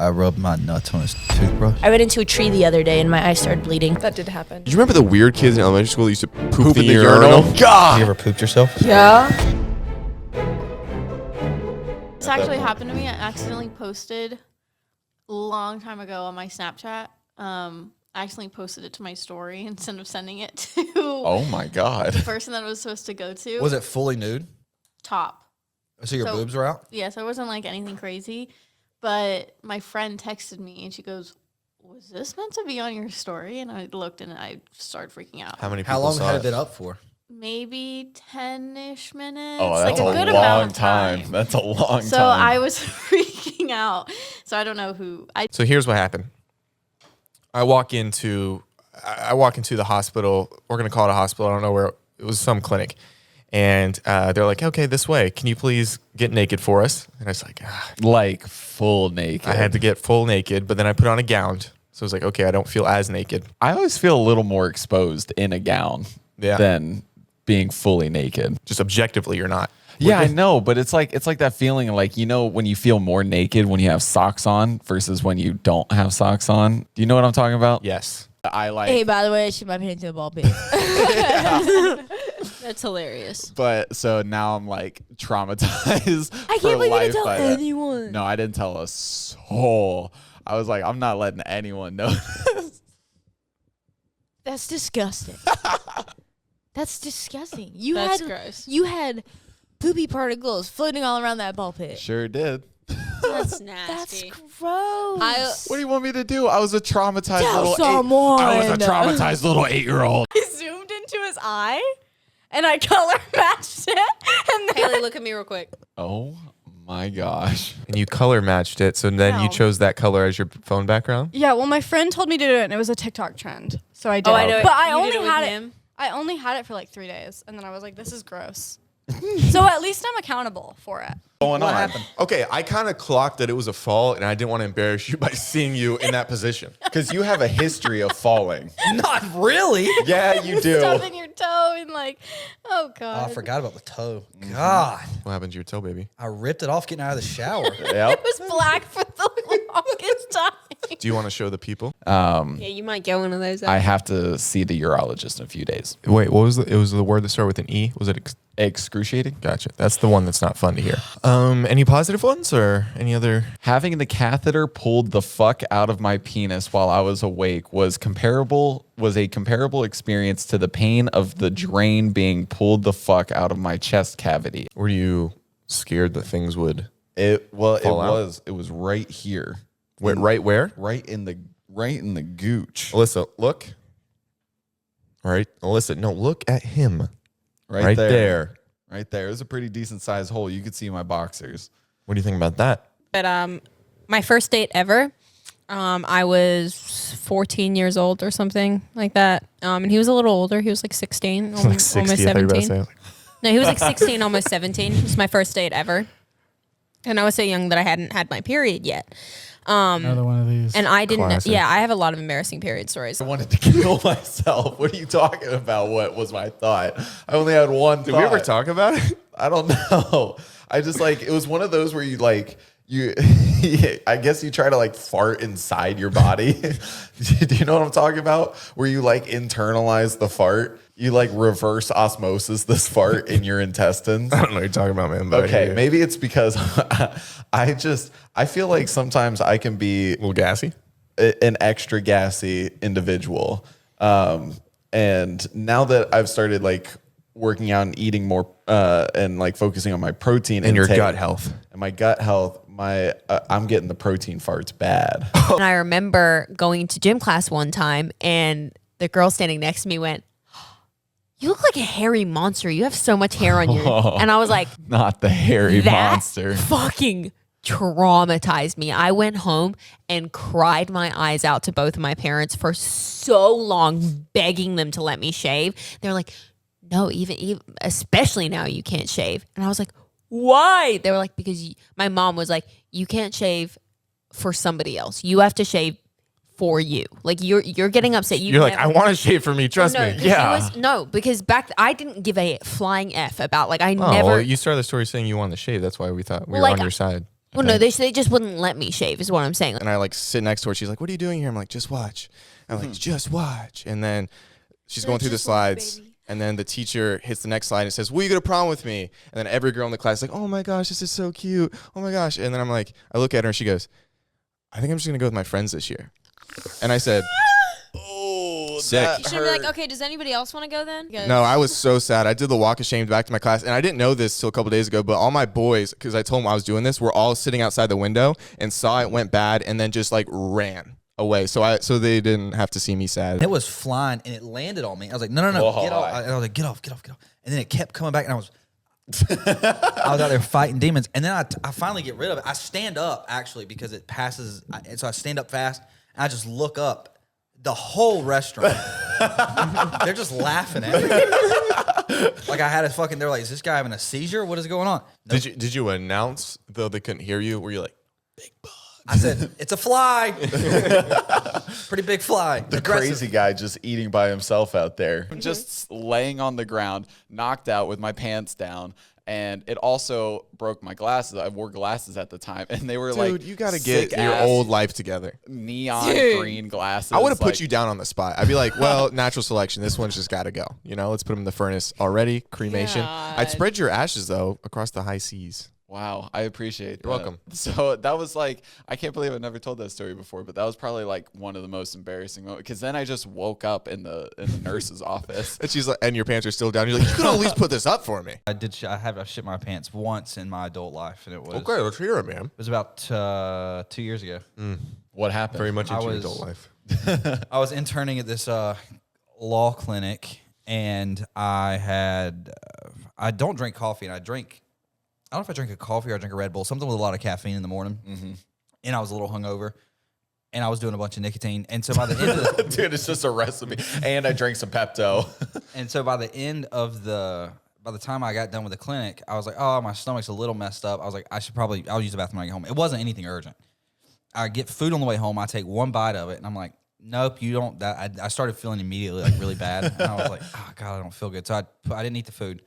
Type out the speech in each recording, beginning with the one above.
I rubbed my nuts on his toothbrush. I ran into a tree the other day and my eyes started bleeding. That did happen. Do you remember the weird kids in elementary school that used to poop in the urinal? God! You ever pooped yourself? Yeah. This actually happened to me. I accidentally posted a long time ago on my Snapchat. I accidentally posted it to my story instead of sending it to Oh my God. the person that I was supposed to go to. Was it fully nude? Top. So your boobs were out? Yeah, so it wasn't like anything crazy. But my friend texted me and she goes, "Was this meant to be on your story?" And I looked and I started freaking out. How many people How long saw had it it been up for? Maybe 10-ish minutes. Oh, that's like a good long amount of time. That's a long So time. I was freaking out. So I don't know who. So here's what happened. I walk into the hospital. We're gonna call it a hospital. I don't know where. It was some clinic, and they're like, "Okay, this way. Can you please get naked for us?" And I was like, Like full naked. I had to get full naked, but then I put on a gown. So I was like, okay, I don't feel as naked. I always feel a little more exposed in a gown than being fully naked. Just objectively, you're not. Yeah, I know, but it's like that feeling like, you know, when you feel more naked when you have socks on versus when you don't have socks on. Do you know what I'm talking about? Yes. I like. Hey, by the way, I shoot my pants in a ball pit. That's hilarious. But so now I'm like traumatized. I can't believe you didn't tell anyone. No, I didn't tell a soul. I was like, I'm not letting anyone know. That's disgusting. That's disgusting. That's gross. You had poopy particles floating all around that ball pit. Sure did. That's That's nasty. gross. What do you want me to do? I was a traumatized Tell little someone. I was a traumatized little 8-year-old. I zoomed into his eye and I color matched it. And then Haley, look at me real quick. Oh my gosh. And you color matched it, so then you No. chose that color as your phone background? yeah, well, my friend told me to do it, and it was a TikTok trend, so I did. Oh, I know. But I You only did it had with it. him? I only had it for like 3 days, and then I was like, "This is gross." So at least I'm accountable for it. Going What on? happened? Okay, I kind of clocked that it was a fall, and I didn't want to embarrass you by seeing you in that position. Because you have a history of falling. Not really. Yeah, you do. Stubbing your toe and like, oh Oh, god. I forgot about the toe. God. What happened to your toe, baby? I ripped it off getting out of the shower. Yep. It was black for the longest time. Do you want to show the people? Yeah, you might get one of those. I have to see the urologist in a few days. Wait, what was it was the word that started with an E? Was it Excruciating? Gotcha. That's the one that's not fun to hear. Any positive ones or any other? Having the catheter pulled the fuck out of my penis while I was awake was a comparable experience to the pain of the drain being pulled the fuck out of my chest cavity. Were you scared that things would Fall out? out? It was right here. Right where? Right in the gooch. Alyssa, look. All right, Alyssa, no, look at him. Right there. Right there. It was a pretty decent sized hole. You could see my boxers. What do you think about that? But my first date ever, I was 14 years old or something like that. And he was a little older. He was like 16, Like almost 60, I thought you were about to 17. say. No, he was like 16, almost 17. It was my first date ever. And I was so young that I hadn't had my period yet. Another one of these. And I didn't. Classic. Yeah, I have a lot of embarrassing period stories. I wanted to kill myself. What are you talking about? What was my thought? I only had one Did we ever talk about it? I don't know. I just like, it was one of those where you like, I guess you try to like fart inside your body. Do you know what I'm talking about? Where you like internalize the fart. You like reverse osmosis this fart in your intestines. I don't know what you're talking about, man. But I hear Okay, you. maybe it's because I feel like sometimes I can be A little gassy? an extra gassy individual. And now that I've started like working out and eating more and like focusing on my protein And your intake gut health. and my gut health, I'm getting the protein farts bad. And I remember going to gym class one time, and the girl standing next to me went, "You look like a hairy monster. You have so much hair on your." And I was like, Not the hairy that monster. fucking traumatized me. I went home and cried my eyes out to both of my parents for so long, begging them to let me shave. They're like, "No, even especially now you can't shave." And I was like, "Why?" They were like, "Because my mom was like, you can't shave for somebody else. You have to shave for you. Like you're getting upset. You're like, I want to shave for me. Trust me. Yeah. Because I didn't give a flying F about like I Oh, never. well, you started the story saying you wanted to shave. That's why we thought we were like, on your side. Well, no, they just wouldn't let me shave, is what I'm saying. And I like sit next to her. She's like, "What are you doing here?" I'm like, "Just watch." I'm like, "Just watch." And then she's going through the slides. And then the teacher hits the next slide and says, "Will you go to prom with me?" And then every girl in the class is like, "Oh my gosh, this is so cute. Oh my gosh." And then I'm like, I look at her and she goes, "I think I'm just going to go with my friends this year." And I said, Oh, sick. You should be like, okay, does anybody else want to go then? No, I was so sad. I did the walk of shame back to my class. And I didn't know this till a couple days ago, but all my boys, because I told them I was doing this, were all sitting outside the window and saw it went bad and then just like ran away. So they didn't have to see me sad. It was flying and it landed on me. I was like, no, get off. I was like, get off. And then it kept coming back and I was out there fighting demons. And then I finally get rid of it. I stand up actually because it passes. So I stand up fast and I just look up. The whole restaurant, they're just laughing at me. Like I had a fucking, they're like, is this guy having a seizure? What is going on? Nope. Did you announce, though they couldn't hear you? Were you like, "Big bug"? I said, it's a fly. Pretty big fly. The crazy guy just eating by himself out there. Just laying on the ground, knocked out with my pants down. And it also broke my glasses. I wore glasses at the time, and they were Dude, you got to get your sick-ass old life together. neon green glasses. I would have put like- you down on the spot. I'd be like, well, natural selection. This one's just got to go. You know, let's put them in the furnace already. Cremation. I'd spread your ashes, though, across the high seas. Wow, I appreciate You're that. welcome. So that was like, I can't believe I've never told that story before, but that was probably like one of the most embarrassing moments. Because then I just woke up in the nurse's office. And she's like, and your pants are still down. You're like, you could at least put this up for me. I shit my pants once in my adult life, and it was Okay, let's hear it, man. It was about 2 years ago. What happened? Very much into your was- adult life. I was interning at this law clinic, and I don't drink coffee, and I don't know if I drink a coffee or I drink a Red Bull, something with a lot of caffeine in the morning. Mm-hmm. And I was a little hungover, and I was doing a bunch of nicotine. And so by the end of the Dude, it's just a recipe. And I drank some Pepto. and so by the time I got done with the clinic, I was like, oh, my stomach's a little messed up. I was like, I'll use the bathroom when I get home. It wasn't anything urgent. I get food on the way home. I take one bite of it, and I'm like, nope, you don't. I started feeling immediately like really bad, and I was like, oh God, I don't feel good. So I didn't eat the food.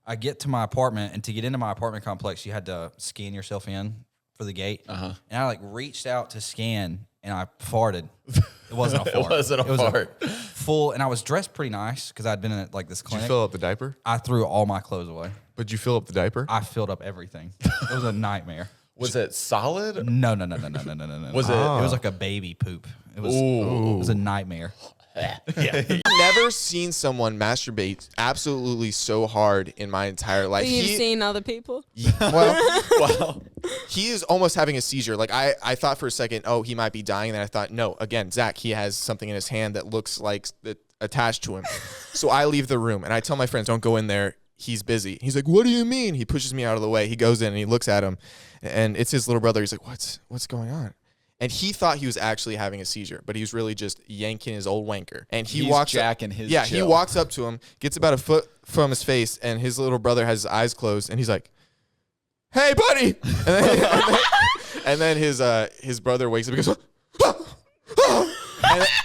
I get to my apartment, and to get into my apartment complex, you had to scan yourself in for the gate. And I like reached out to scan, and I farted. It wasn't a fart. It wasn't a fart. Full, and I was dressed pretty nice because I'd been in like this Did clinic. you fill up the diaper? I threw all my clothes away. But you fill up the diaper? I filled up everything. It was a nightmare. Was it solid? No. Was it? It was like a baby poop. It was a nightmare. Never seen someone masturbate absolutely so hard in my entire life. You've seen other people? Well, he is almost having a seizure. Like I thought for a second, oh, he might be dying. And then I thought, no, again, Zach, he has something in his hand that looks like it attached to him. So I leave the room and I tell my friends, don't go in there. He's busy. He's like, what do you mean? He pushes me out of the way. He goes in and he looks at him, and it's his little brother. He's like, what's going on? And he thought he was actually having a seizure, but he was really just yanking his old wanker. And he He's walks jacking his he chill. walks up to him, gets about a foot from his face, and his little brother has his eyes closed, and he's like, hey, buddy. And then his brother wakes up and goes,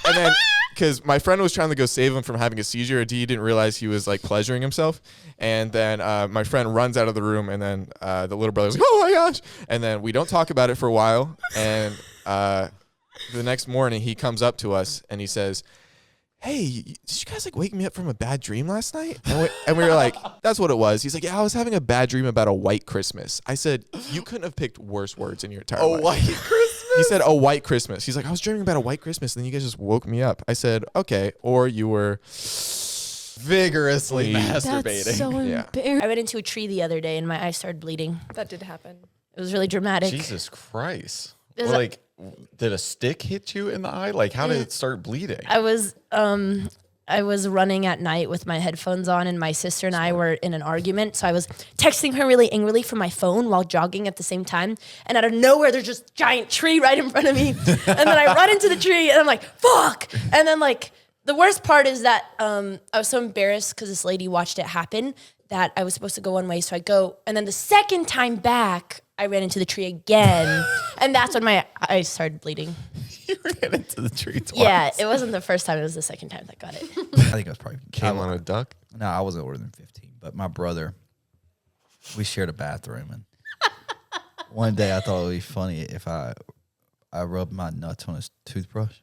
and then because my friend was trying to go save him from having a seizure, and he didn't realize he was like pleasuring himself. And then my friend runs out of the room, and then the little brother's like, oh my gosh. And then we don't talk about it for a while. And the next morning he comes up to us and he says, hey, did you guys like wake me up from a bad dream last night? And we were like, that's what it was. He's like, yeah, I was having a bad dream about a white Christmas. I said, you couldn't have picked worse words in your entire life. A white Christmas? He said, a white Christmas. He's like, I was dreaming about a white Christmas, and then you guys just woke me up. I said, okay. Or you were Vigorously That's masturbating. That's so Yeah. embarrassing. I went into a tree the other day and my eyes started bleeding. That did happen. It was really dramatic. Jesus Christ. Is Well, that- like, did a stick hit you in the eye? Like, how did it start bleeding? I was running at night with my headphones on, and my sister and I were in an argument. So I was texting her really angrily from my phone while jogging at the same time. And out of nowhere, there's just a giant tree right in front of me. And then I run into the tree, and I'm like, fuck. And then, like, the worst part is that I was so embarrassed because this lady watched it happen that I was supposed to go one way. So I go, and then the second time back, I ran into the tree again. And that's when my eyes started bleeding. You ran into the tree twice. Yeah, it wasn't the first time. It was the second time that got it. I think I was probably Came on a duck. No, I wasn't older than 15, but my brother, we shared a bathroom, and One day I thought it would be funny if I rubbed my nuts on his toothbrush.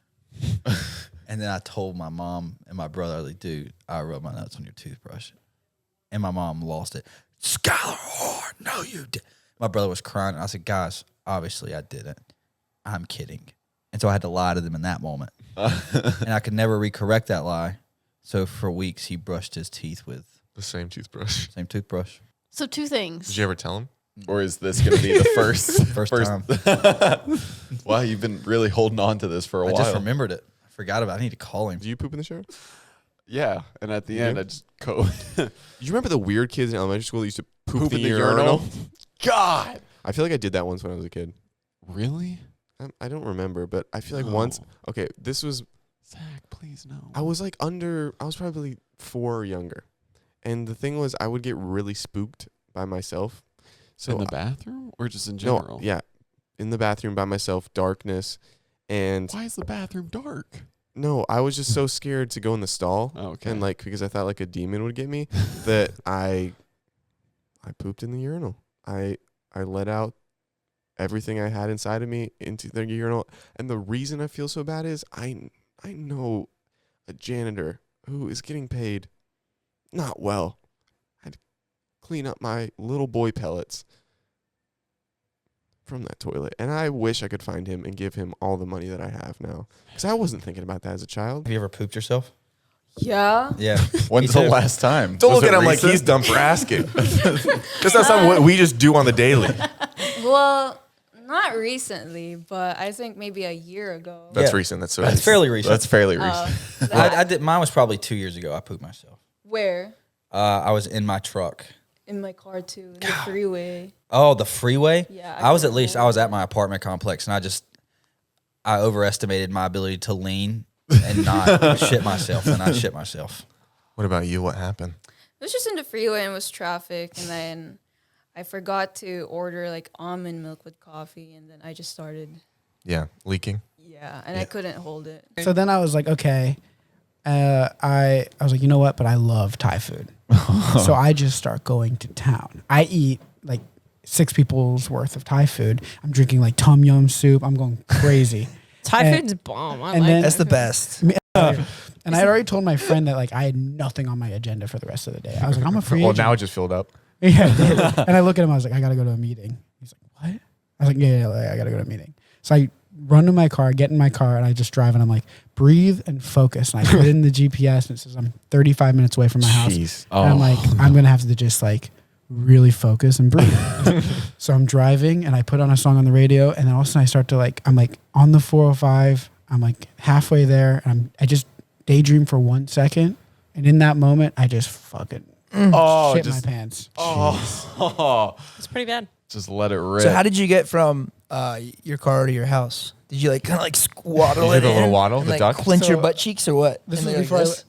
And then I told my mom and my brother, I was like, dude, I rubbed my nuts on your toothbrush. And my mom lost it. Skylar Hard, no, you did. My brother was crying. And I said, guys, obviously I didn't. I'm kidding. And so I had to lie to them in that moment. And I could never recorrect that lie. So for weeks, he brushed his teeth with The same toothbrush. same toothbrush. So 2 things. Did you ever tell him? Or is this going to be the first? First time. Wow, you've been really holding on to this for a I while. just remembered it. I forgot about it. I need to call him. Do you poop in the shower? Yeah, and at the You end, do? I just go. You remember the weird kids in elementary school that used to poop in the urinal? urinal? God, I feel like I did that once when I was a kid. really? I don't remember, but I feel like once. No. Okay, this was. Zach, please no. I was like I was probably 4 or younger, and the thing was, I would get really spooked by myself. So in the bathroom or just in no, general? yeah, in the bathroom by myself, darkness, and Why is the bathroom dark? no, I was just so scared to go in the stall, Okay. and like because I thought like a demon would get me, that I pooped in the urinal. I let out everything I had inside of me into the urinal, and the reason I feel so bad is I know a janitor who is getting paid not well. I had to clean up my little boy pellets from that toilet, and I wish I could find him and give him all the money that I have now, because I wasn't thinking about that as a child. Have you ever pooped yourself? Yeah. Yeah. When's Me the too. last time? Don't Was look it at him like recent? he's dumb for asking. That's not something what we just do on the daily. Well, not recently, but I think maybe a year ago. That's Yeah. recent. That's so That's fairly recent. That's fairly recent. I did. Mine was probably 2 years ago. I pooped myself. Where? I was in my truck. In my car too, in the freeway. Oh, the freeway? Yeah, I was couldn't I hold was at my apartment complex, and I overestimated my ability to lean and not shit myself, and I shit myself. What about you? What happened? It was just in the freeway and it was traffic, and then I forgot to order like almond milk with coffee, and then I just started. Yeah, leaking. Yeah, and I couldn't hold it. So then I was like, okay. I was like, you know what? But I love Thai food. So I just start going to town. I eat like 6 people's worth of Thai food. I'm drinking like tom yum soup. I'm going crazy. Thai And- food's bomb. I and like then- it. That's the best. And I had already told my friend that like I had nothing on my agenda for the rest of the day. I was like, I'm a free Well, agent. now it just filled up. Yeah. it did. And I look at him. I was like, I gotta go to a meeting. He's like, what? I was like, yeah, like, I gotta go to a meeting. So I run to my car, get in my car, and I just drive. And I'm like, breathe and focus. And I put in the GPS, and it says I'm 35 minutes away from my house. Jeez. And I'm like, I'm gonna have to just like really focus and breathe. So I'm driving, and I put on a song on the radio, and then all of a sudden I start to like, I'm like on the 405. I'm like halfway there, and I just daydream for 1 second, and in that moment, I just fucking shit my pants. Oh, It's pretty bad. just let it rip. So how did you get from your car to your house? Did you like kind of like squaddle You it did a little in waddle, and, the like duck? clench your So, butt cheeks or what? This And is like before this?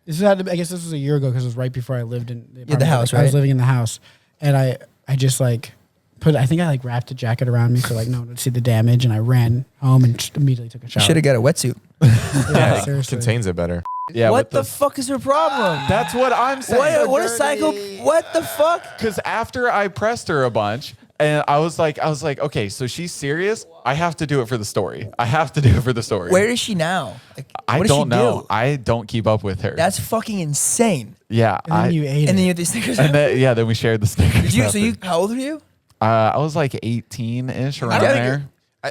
this had to, I guess this was a year ago because it was right before I lived in the the apartment. house, Like, I was right? living in the house, and I just like I think I like wrapped a jacket around me so like no one would see the damage, and I ran home and just immediately took a shower. Should have got a wetsuit. Yeah, It seriously. contains it better. yeah, what but the fuck is your problem? That's what I'm saying. What a psycho? What the fuck? Because after I pressed her a bunch, and I was like, okay, so she's serious. I have to do it for the story. I have to do it for the story. Where is she now? Like, I what does don't she know. do? I don't keep up with her. That's fucking insane. yeah. And then you ate And then it. you have these stickers. and then, then we shared the stickers. So after. you, how old are you? I was like 18-ish around don't- there.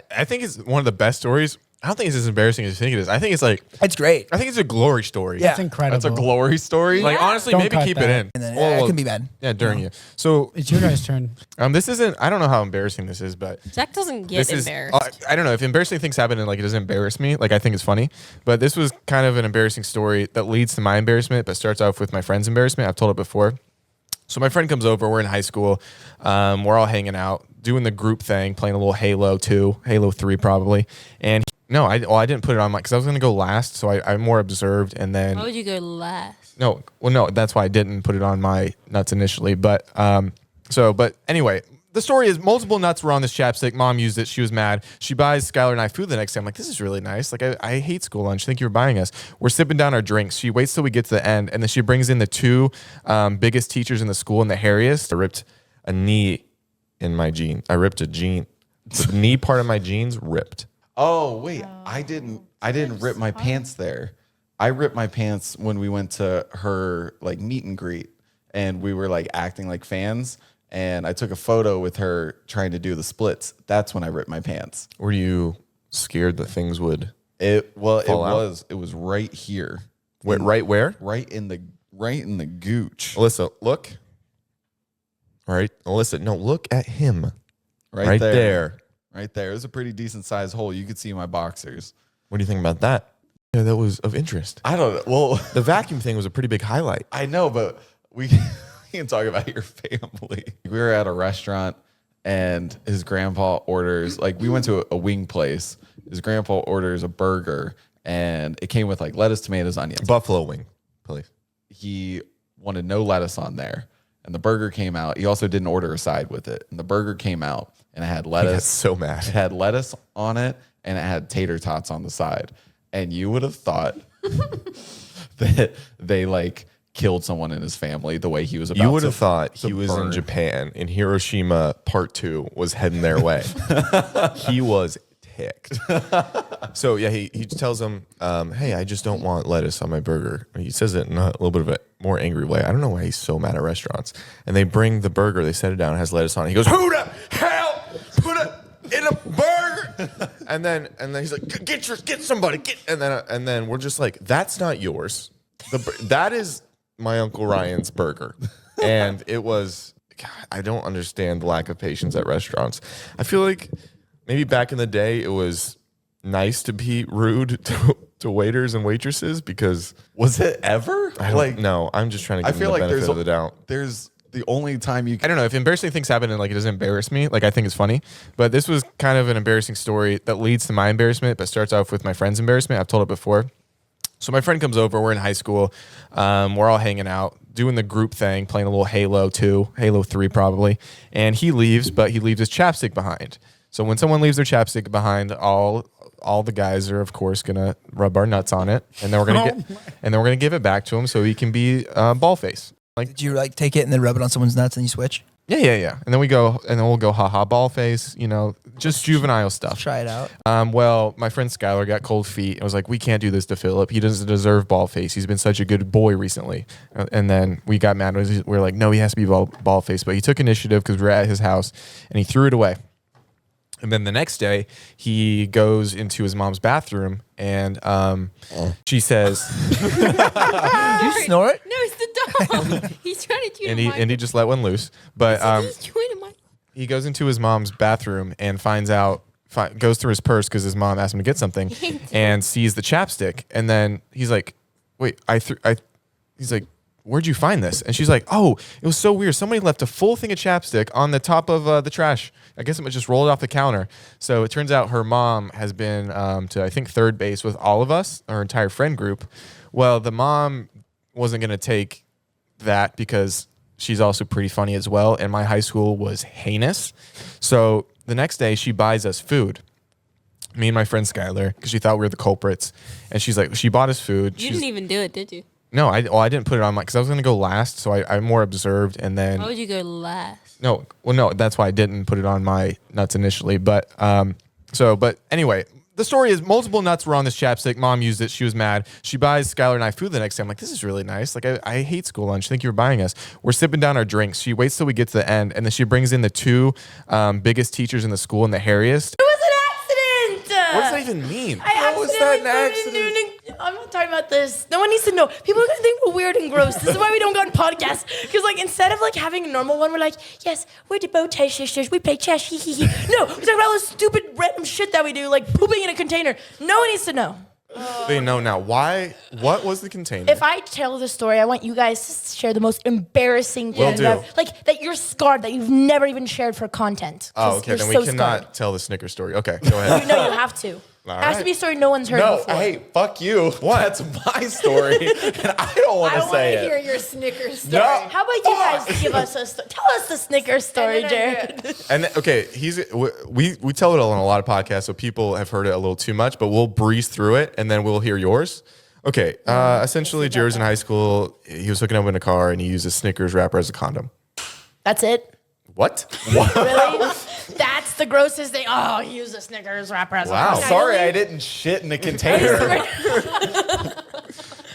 I think it's one of the best stories. I don't think it's as embarrassing as you think it is. I think it's like, It's great. I think it's a glory story. Yeah. That's incredible. That's a glory story. Like honestly, Don't maybe cut keep that. it in. And then Well, it can be bad. Yeah, during you. So It's your guys' turn. this isn't. I don't know how embarrassing this is, but Zach doesn't get this is. embarrassed. I don't know if embarrassing things happen and like it doesn't embarrass me. Like I think it's funny, but this was kind of an embarrassing story that leads to my embarrassment, but starts off with my friend's embarrassment. I've told it before. So my friend comes over. We're in high school. We're all hanging out, doing the group thing, playing a little Halo 2, Halo 3 probably. And I didn't put it on my because I was gonna go last, so I more observed and then. Why would you go last? No, that's why I didn't put it on my nuts initially. But but anyway, the story is multiple nuts were on this chapstick. Mom used it. She was mad. She buys Skylar and I food the next day. I'm like, this is really nice. Like I hate school lunch. Thank you for buying us. We're sipping down our drinks. She waits till we get to the end, and then she brings in the 2 biggest teachers in the school and the hairiest. I ripped a knee in my jean. I ripped a jean. The knee part of my jeans ripped. Oh wait, I didn't rip my pants there. I ripped my pants when we went to her like meet and greet, and we were like acting like fans. And I took a photo with her trying to do the splits. That's when I ripped my pants. Were you scared that things would? It fall out? was right here. Wait, right where? Right in the gooch. Alyssa, look. All right, Alyssa, no, look at him. Right there. there. Right there. It was a pretty decent sized hole. You could see my boxers. What do you think about that? Yeah, that was of interest. I don't know. Well, The vacuum thing was a pretty big highlight. I know, but we can talk about your family. We were at a restaurant and his grandpa orders, like we went to a wing place. His grandpa orders a burger and it came with like lettuce, tomatoes, onions. Buffalo wing, please. He wanted no lettuce on there. And the burger came out. He also didn't order a side with it. And the burger came out and it had I got lettuce. so mad. It had lettuce on it and it had tater tots on the side. And you would have thought that they like killed someone in his family the way he was about to. You would have thought he was burn. in Japan and Hiroshima Part 2 was heading their way. He was ticked. So yeah, he tells him, hey, I just don't want lettuce on my burger. He says it in a little bit of a more angry way. I don't know why he's so mad at restaurants. And they bring the burger, they set it down, it has lettuce on it. He goes, who the hell put it in a burger? and then he's like, get somebody, and then we're just like, that's not yours. That is my Uncle Ryan's burger. And it was, God, I don't understand the lack of patience at restaurants. I feel like maybe back in the day it was nice to be rude to waiters and waitresses because Was it ever? no, I'm just trying to I give feel them the like benefit of the doubt. there's the only time you I can. don't know if embarrassing things happen and like it doesn't embarrass me. Like I think it's funny, but this was kind of an embarrassing story that leads to my embarrassment, but starts off with my friend's embarrassment. I've told it before. So my friend comes over. We're in high school. We're all hanging out, doing the group thing, playing a little Halo 2, Halo 3 probably. And he leaves, but he leaves his chapstick behind. So when someone leaves their chapstick behind, all the guys are of course gonna rub our nuts on it, and then we're gonna give it back to him so he can be ball face. Like, Did you like take it and then rub it on someone's nuts and you switch? yeah. And then we'll go haha ball face, just juvenile stuff. Try it out. Well, my friend Skylar got cold feet and was like, we can't do this to Philip. He doesn't deserve ball face. He's been such a good boy recently. And then we got mad. We were like, no, he has to be ball face. But he took initiative because we were at his house and he threw it away. And then the next day, he goes into his mom's bathroom and she says, Did you snort? No, it's the dog. He's trying to chew and he just let one loose. But he's chewing in my. he goes into his mom's bathroom and goes through his purse because his mom asked him to get something and sees the chapstick. And then he's like, wait, he's like, where'd you find this? And she's like, oh, it was so weird. Somebody left a full thing of chapstick on the top of the trash. I guess it just rolled off the counter. So it turns out her mom has been to, I think, third base with all of us, our entire friend group. Well, the mom wasn't going to take that because she's also pretty funny as well. And my high school was heinous. So the next day she buys us food. Me and my friend Skylar, because she thought we were the culprits. And she's like, she bought us food. You didn't even do it, did you? No, I didn't put it on because I was going to go last. So I more observed and then. Why would you go last? No, that's why I didn't put it on my nuts initially. But anyway, the story is multiple nuts were on this chapstick. Mom used it. She was mad. She buys Skylar and I food the next day. I'm like, this is really nice. Like, I hate school lunch. I think you were buying us. We're sipping down our drinks. She waits till we get to the end, and then she brings in the two biggest teachers in the school and the hairiest. It was an accident. What does that even mean? How was that an accident? I'm not talking about this. No one needs to know. People are gonna think we're weird and gross. This is why we don't go on podcasts. Because like instead of like having a normal one, we're like, yes, we're the bow tie sisters. We play chess. Hee hee hee. No, we talk about all this stupid random shit that we do, like pooping in a container. No one needs to know. They know now. Why? What was the container? If I tell the story, I want you guys to share the most embarrassing thing. do. Like that you're scarred, that you've never even shared for content. Oh, okay. You're Then so we cannot scarred. tell the Snicker story. Okay, go ahead. No, you have to. All It has to right. be a story no one's heard No, before. hey, fuck you. That's my story, and I don't want to say it. your Snickers story. No. How about you guys give us tell us the Snickers story, Jared? And okay, we tell it on a lot of podcasts, so people have heard it a little too much, but we'll breeze through it and then we'll hear yours. Okay, essentially, Jared was in high school. He was hooking up in a car and he used a Snickers wrapper as a condom. That's it. What? Really? That's the grossest thing. Oh, he used a Snickers wrapper as a Wow. condom. Sorry, I didn't shit in a container.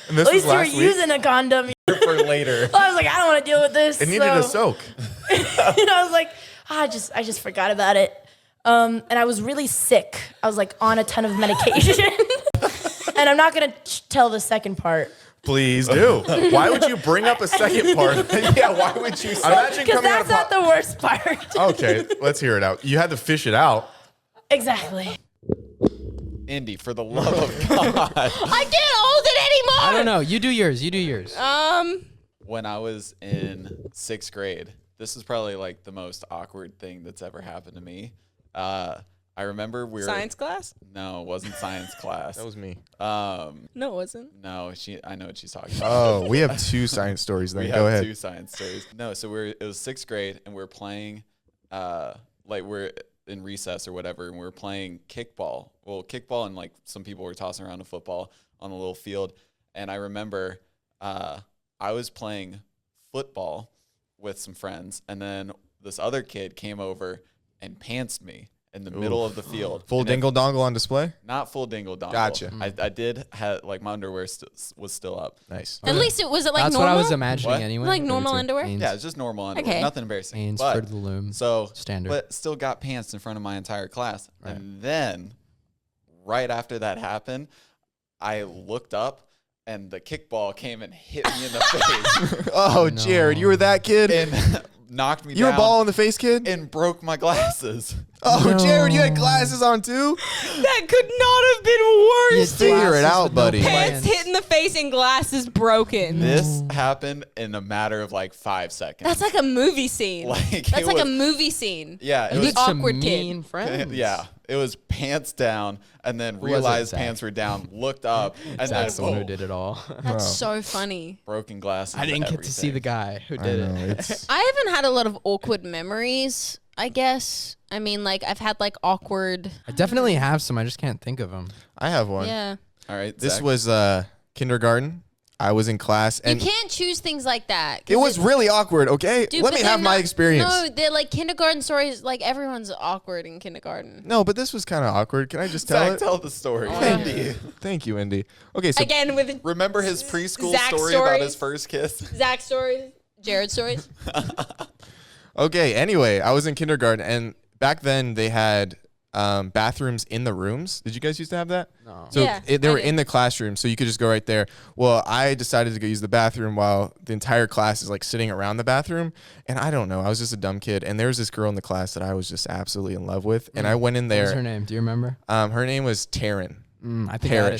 And this At was least you were last week. using a condom. For later. I was like, I don't want to deal with this. It needed a soak. And I was like, I just forgot about it. And I was really sick. I was like on a ton of medication. And I'm not gonna tell the second part. Please do. Why would you bring up a second part? Yeah, why would you say Imagine Because coming out that's of not the worst part. Okay, let's hear it out. You had to fish it out. Exactly. Indy, for the love of God. I can't hold it anymore. I don't know. You do yours. You do yours. When I was in 6th grade, this is probably like the most awkward thing that's ever happened to me. I remember we were Science class? No, it wasn't science class. That was me. No, it wasn't. No, I know what she's talking about. Oh, we have 2 science stories then. We Go have ahead. 2 science stories. No, so it was 6th grade and we're playing like we're in recess or whatever, and we're playing kickball. Well, kickball, and like some people were tossing around a football on the little field. And I remember I was playing football with some friends, and then this other kid came over and pantsed me in the middle of the field. Full And dingle dongle on display? not full dingle dongle. Gotcha. I did have like my underwear was still up. Nice. At least it was it like That's normal. what I was imagining What? anyway. Like normal It's underwear? Hanes- Yeah, it's just normal underwear. Okay. Nothing embarrassing. Hanes, But- Fruit of the Loom. So Standard. but still got pants in front of my entire class. Right. And then right after that happened, I looked up and the kickball came and hit me in the face Oh, No. Jared, you were that kid? and knocked me You were down ball in the face, kid? and broke my glasses. Oh, Jared, you had glasses on too? That could not have been worse. Figure it out, with no buddy. Pants hit in the face and glasses broken. This happened in a matter of like 5 seconds. That's like a movie scene. Like, it That's like a was- movie scene. Yeah, it You was get some awkward kid. mean friends. yeah, it was pants down, and then was it, realized Zach? pants were down, looked up, and That's the then one who did it all. That's so funny. broken glasses. I didn't get to see the guy who did it. I haven't had a lot of awkward memories, I guess. I mean, like, I've had, like, awkward... I definitely have some. I just can't think of them. I have one. Yeah. All right, This Zach. was kindergarten. I was in class, and You can't choose things like that. 'cause it was really awkward, okay? Dude, Let but me they're have my not- experience. No, they're like kindergarten stories. Like, everyone's awkward in kindergarten. No, but this was kind of awkward. Can I just tell Zach, it? tell the story. Thank you. Thank you, Indy. Okay, so Again with Remember his preschool Zach story about stories? his first kiss? Zach stories. Jared stories. okay, anyway, I was in kindergarten, and back then they had bathrooms in the rooms. Did you guys used to have that? No. So Yeah, they I were did. in the classroom, so you could just go right there. Well, I decided to go use the bathroom while the entire class is like sitting around the bathroom. And I don't know, I was just a dumb kid. And there was this girl in the class that I was just absolutely in love with. And I went in What was her there. name? Do you remember? Her name was Taryn. I think I had a Parrish.